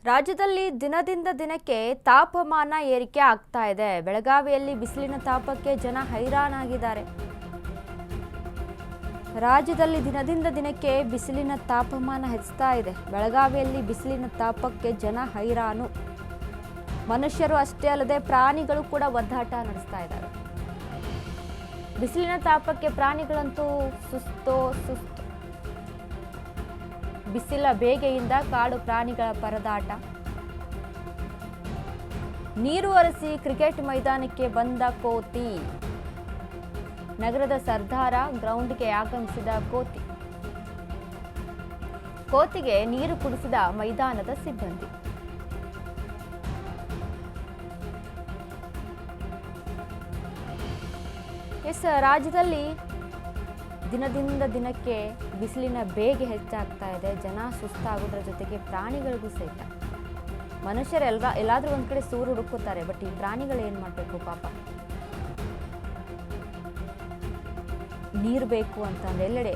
ರಾಜ್ಯದಲ್ಲಿ ದಿನದಿಂದ ದಿನಕ್ಕೆ ತಾಪಮಾನ ಏರಿಕೆ ಆಗ್ತಾ ಇದೆ. ಬೆಳಗಾವಿಯಲ್ಲಿ ಬಿಸಿಲಿನ ತಾಪಕ್ಕೆ ಜನ ಹೈರಾಣಾಗಿದ್ದಾರೆ. ರಾಜ್ಯದಲ್ಲಿ ದಿನದಿಂದ ದಿನಕ್ಕೆ ಬಿಸಿಲಿನ ತಾಪಮಾನ ಹೆಚ್ಚುತ್ತಾ ಇದೆ. ಬೆಳಗಾವಿಯಲ್ಲಿ ಬಿಸಿಲಿನ ತಾಪಕ್ಕೆ ಜನ ಹೈರಾಣು. ಮನುಷ್ಯರು ಅಷ್ಟೇ ಅಲ್ಲದೆ ಪ್ರಾಣಿಗಳು ಕೂಡ ಒದ್ದಾಟ ನಡೆಸ್ತಾ ಇದ್ದಾರೆ. ಬಿಸಿಲಿನ ತಾಪಕ್ಕೆ ಪ್ರಾಣಿಗಳಂತೂ ಸುಸ್ತು. ಬಿಸಿಲ ಬೇಗೆಯಿಂದ ಕಾಡು ಪ್ರಾಣಿಗಳ ಪರದಾಟ. ನೀರು ಹರಿಸಿ ಕ್ರಿಕೆಟ್ ಮೈದಾನಕ್ಕೆ ಬಂದ ಕೋತಿ. ನಗರದ ಸರ್ದಾರ ಗ್ರೌಂಡ್ಗೆ ಆಗಮಿಸಿದ ಕೋತಿ. ಕೋತಿಗೆ ನೀರು ಕುಡಿಸಿದ ಮೈದಾನದ ಸಿಬ್ಬಂದಿ. ರಾಜ್ಯದಲ್ಲಿ ದಿನದಿಂದ ದಿನಕ್ಕೆ ಬಿಸಿಲಿನ ಬೇಗೆ ಹೆಚ್ಚಾಗ್ತಾ ಇದೆ. ಜನ ಸುಸ್ತಾಗೋದ್ರ ಜೊತೆಗೆ ಪ್ರಾಣಿಗಳಿಗೂ ಸಹಿತ. ಎಲ್ಲಾದ್ರೂ ಒಂದ್ ಕಡೆ ಸೂರು ಹುಡುಕುತ್ತಾರೆ, ಬಟ್ ಈ ಪ್ರಾಣಿಗಳು ಏನ್ ಮಾಡ್ಬೇಕು ಪಾಪ. ನೀರು ಬೇಕು ಅಂತಂದ್ರೆ ಎಲ್ಲೆಡೆ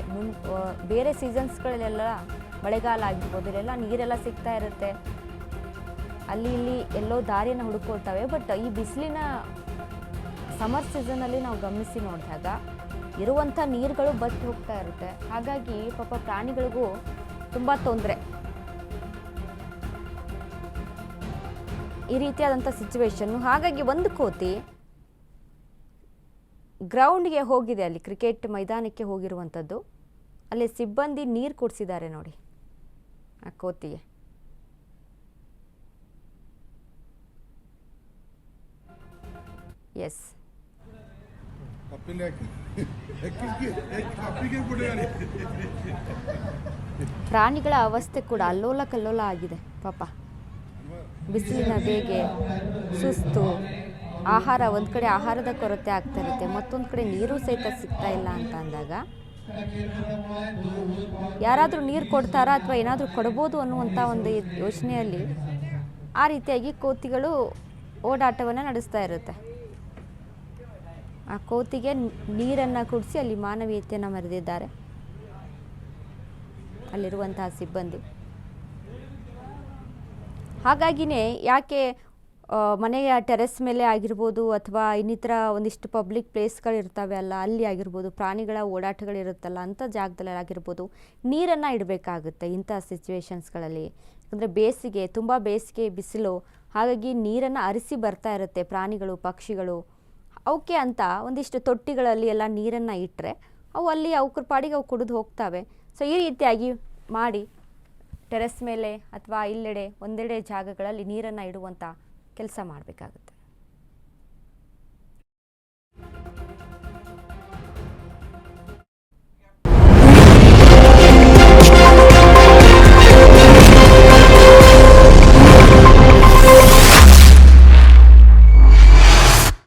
ಬೇರೆ ಸೀಸನ್ಸ್ಗಳಲ್ಲೆಲ್ಲ ಮಳೆಗಾಲ ಆಗಿರ್ಬೋದು, ಇಲ್ಲೆಲ್ಲ ನೀರೆಲ್ಲ ಸಿಗ್ತಾ ಇರುತ್ತೆ, ಅಲ್ಲಿ ಇಲ್ಲಿ ಎಲ್ಲೋ ದಾರಿಯನ್ನು ಹುಡುಕೊಳ್ತವೆ. ಬಟ್ ಈ ಬಿಸಿಲಿನ ಸಮರ್ ಸೀಸನಲ್ಲಿ ನಾವು ಗಮನಿಸಿ ನೋಡಿದಾಗ ಇರುವಂಥ ನೀರುಗಳು ಬತ್ತಿ ಹೋಗ್ತಾ ಇರುತ್ತೆ. ಹಾಗಾಗಿ ಪಾಪ ಪ್ರಾಣಿಗಳಿಗೂ ತುಂಬ ತೊಂದರೆ. ಈ ರೀತಿಯಾದಂಥ ಸಿಚುವೇಶನ್ನು. ಹಾಗಾಗಿ ಒಂದು ಕೋತಿ ಗ್ರೌಂಡ್ಗೆ ಹೋಗಿದೆ, ಅಲ್ಲಿ ಕ್ರಿಕೆಟ್ ಮೈದಾನಕ್ಕೆ ಹೋಗಿರುವಂಥದ್ದು. ಅಲ್ಲಿ ಸಿಬ್ಬಂದಿ ನೀರು ಕುಡಿಸಿದ್ದಾರೆ ನೋಡಿ ಆ ಕೋತಿಗೆ. ಎಸ್, ಪ್ರಾಣಿಗಳ ಅವಸ್ಥೆ ಕೂಡ ಅಲ್ಲೋಲ ಕಲ್ಲೋಲ ಆಗಿದೆ ಪಾಪ. ಬಿಸಿಲಿನ ಬೇಗೆ, ಸುಸ್ತು, ಆಹಾರ ಒಂದ್ ಕಡೆ ಆಹಾರದ ಕೊರತೆ ಆಗ್ತಾ ಇರುತ್ತೆ, ಮತ್ತೊಂದು ಕಡೆ ನೀರು ಸಹಿತ ಸಿಗ್ತಾ ಇಲ್ಲ ಅಂತ ಅಂದಾಗ ಯಾರಾದರೂ ನೀರು ಕೊಡ್ತಾರಾ ಅಥವಾ ಏನಾದರೂ ಕೊಡ್ಬೋದು ಅನ್ನುವಂಥ ಒಂದು ಯೋಚನೆಯಲ್ಲಿ ಆ ರೀತಿಯಾಗಿ ಕೋತಿಗಳು ಓಡಾಟವನ್ನು ನಡೆಸ್ತಾ ಇರುತ್ತೆ. ಆ ಕೋತಿಗೆ ನೀರನ್ನು ಕುಡಿಸಿ ಅಲ್ಲಿ ಮಾನವೀಯತೆಯನ್ನು ಮೆರೆದಿದ್ದಾರೆ ಅಲ್ಲಿರುವಂತಹ ಸಿಬ್ಬಂದಿ. ಹಾಗಾಗಿನೇ ಯಾಕೆ ಮನೆಯ ಟೆರೆಸ್ ಮೇಲೆ ಆಗಿರ್ಬೋದು ಅಥವಾ ಇನ್ನಿತರ ಒಂದಿಷ್ಟು ಪಬ್ಲಿಕ್ ಪ್ಲೇಸ್ಗಳಿರ್ತವೆ ಅಲ್ಲ, ಅಲ್ಲಿ ಆಗಿರ್ಬೋದು, ಪ್ರಾಣಿಗಳ ಓಡಾಟಗಳಿರುತ್ತಲ್ಲ ಅಂಥ ಜಾಗದಲ್ಲಿ ಆಗಿರ್ಬೋದು, ನೀರನ್ನು ಇಡಬೇಕಾಗುತ್ತೆ ಇಂಥ ಸಿಚುವೇಶನ್ಸ್ಗಳಲ್ಲಿ. ಯಾಕಂದರೆ ಬೇಸಿಗೆ, ತುಂಬ ಬೇಸಿಗೆ, ಬಿಸಿಲು, ಹಾಗಾಗಿ ನೀರನ್ನು ಅರಿಸಿ ಬರ್ತಾ ಇರುತ್ತೆ ಪ್ರಾಣಿಗಳು, ಪಕ್ಷಿಗಳು. ಅವಕ್ಕೆ ಅಂತ ಒಂದಿಷ್ಟು ತೊಟ್ಟಿಗಳಲ್ಲಿ ಎಲ್ಲ ನೀರನ್ನು ಇಟ್ಟರೆ ಅವು ಅಲ್ಲಿ ಅವ್ರ ಪಾಡಿಗೆ ಅವು ಕುಡಿದು ಹೋಗ್ತವೆ. ಸೊ ಈ ರೀತಿಯಾಗಿ ಮಾಡಿ ಟೆರೆಸ್ ಮೇಲೆ ಅಥವಾ ಇಲ್ಲೆಡೆ ಒಂದೆಡೆ ಜಾಗಗಳಲ್ಲಿ ನೀರನ್ನು ಇಡುವಂಥ ಕೆಲಸ ಮಾಡಬೇಕಾಗುತ್ತೆ.